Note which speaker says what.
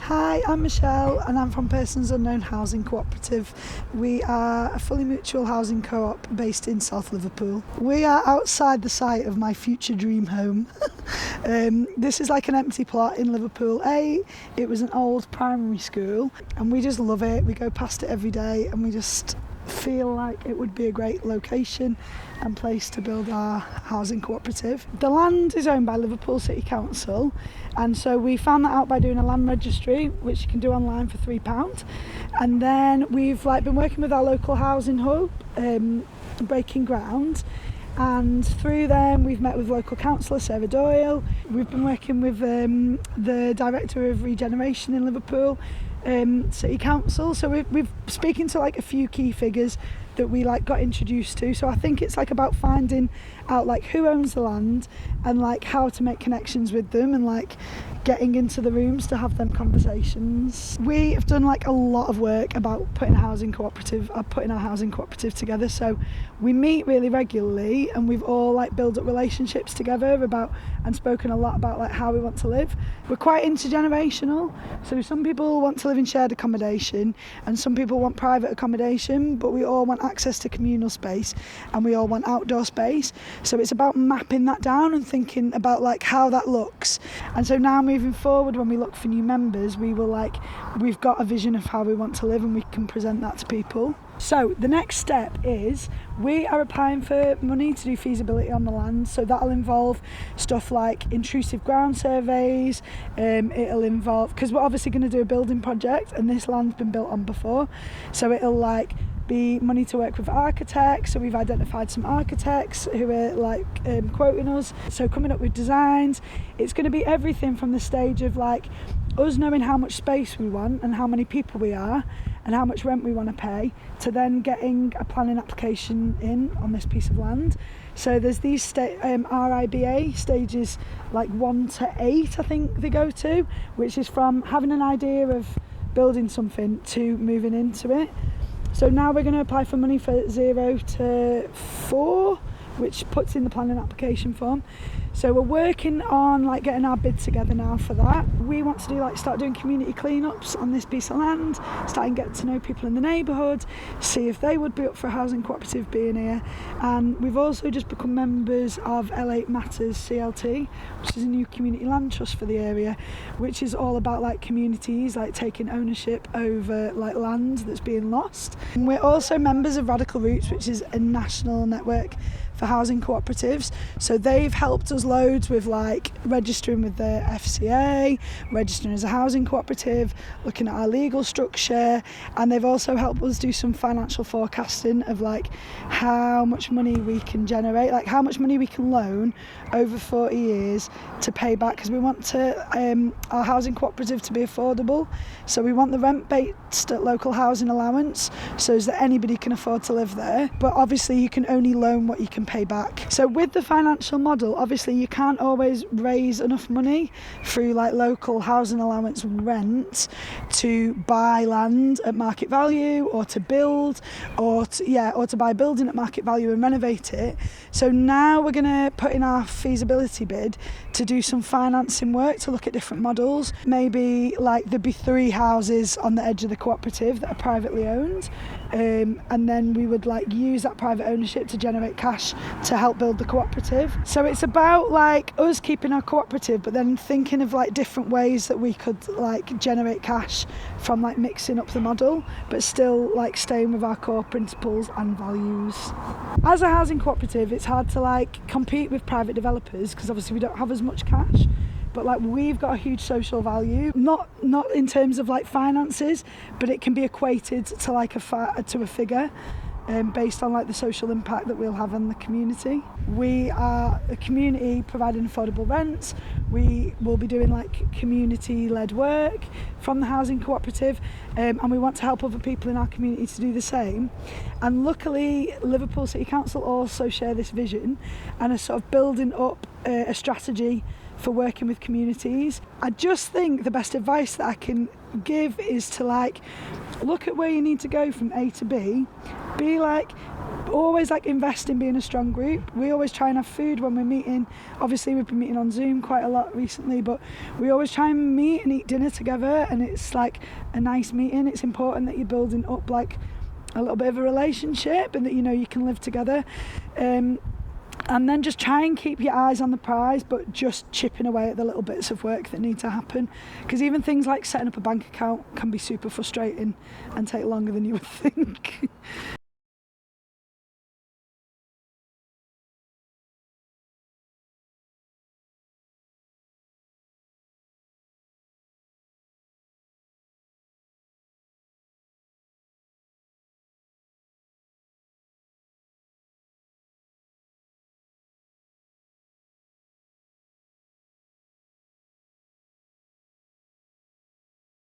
Speaker 1: Hi, I'm Michelle and I'm from Persons Unknown Housing Cooperative. We are a fully mutual housing co-op based in South Liverpool. We are outside the site of my future dream home. This is like an empty plot in Liverpool. It was an old primary school and we just love it. We go past it every day and we just feel like it would be a great location and place to build our housing cooperative. The land is owned by Liverpool City Council, and so we found that out by doing a land registry, which you can do online for £3. And then we've been working with our local housing hub, Breaking Ground, and through them we've met with local councillor Sarah Doyle. We've been working with the director of regeneration in Liverpool City Council, so we've speaking to a few key figures that we got introduced to. So I think it's about finding out who owns the land and how to make connections with them and getting into the rooms to have them conversations. We have done a lot of work about putting our housing cooperative together. So we meet really regularly and we've all built up relationships together and spoken a lot about how we want to live. We're quite intergenerational, so some people want to live in shared accommodation and some people want private accommodation, but we all want access to communal space and we all want outdoor space. So it's about mapping that down and thinking about how that looks. And so now moving forward, when we look for new members, we've got a vision of how we want to live and we can present that to people. So the next step is we are applying for money to do feasibility on the land. So that'll involve stuff like intrusive ground surveys. It'll involve, because we're obviously going to do a building project and this land's been built on before, so it'll be money to work with architects. So we've identified some architects who are quoting us, so coming up with designs. It's going to be everything from the stage of us knowing how much space we want and how many people we are and how much rent we want to pay, to then getting a planning application in on this piece of land. So there's these RIBA stages 1 to 8 I think they go to, which is from having an idea of building something to moving into it. So now we're going to apply for money for 0 to 4, which puts in the planning application form. So we're working on getting our bid together now for that. We want to do start doing community cleanups on this piece of land, starting getting to know people in the neighbourhood, see if they would be up for a housing cooperative being here. And we've also just become members of Morecambe Matters CLT, which is a new community land trust for the area, which is all about communities taking ownership over land that's being lost. And we're also members of Radical Roots, which is a national network for housing cooperatives. So they've helped us loads with registering with the FCA, registering as a housing cooperative, looking at our legal structure, and they've also helped us do some financial forecasting of how much money we can generate, how much money we can loan over 40 years to pay back, because we want our housing cooperative to be affordable. So we want the rent-based local housing allowance so that anybody can afford to live there, but obviously you can only loan what you can pay back. So with the financial model, obviously you can't always raise enough money through local housing allowance rent to buy land at market value, or to build, or to buy a building at market value and renovate it. So now we're going to put in our feasibility bid to do some financing work to look at different models. Maybe there'd be 3 houses on the edge of the cooperative that are privately owned, and then we would use that private ownership to generate cash to help build the cooperative. So it's about us keeping our cooperative, but then thinking of different ways that we could generate cash from mixing up the model, but still staying with our core principles and values. As a housing cooperative, it's hard to compete with private developers because obviously we don't have as much cash. But we've got a huge social value, not in terms of finances, but it can be equated to a figure based on the social impact that we'll have on the community. We are a community providing affordable rents. We will be doing community-led work from the housing cooperative, and we want to help other people in our community to do the same. And luckily, Liverpool City Council also share this vision and are sort of building up a strategy for working with communities. I just think the best advice that I can give is to look at where you need to go from A to B, be But always like invest in being a strong group. We always try and have food when we're meeting. Obviously we've been meeting on Zoom quite a lot recently, but we always try and meet and eat dinner together, and it's like a nice meeting. It's important that you're building up like a little bit of a relationship and that you know you can live together. And then just try and keep your eyes on the prize, but just chipping away at the little bits of work that need to happen. Because even things like setting up a bank account can be super frustrating and take longer than you would think.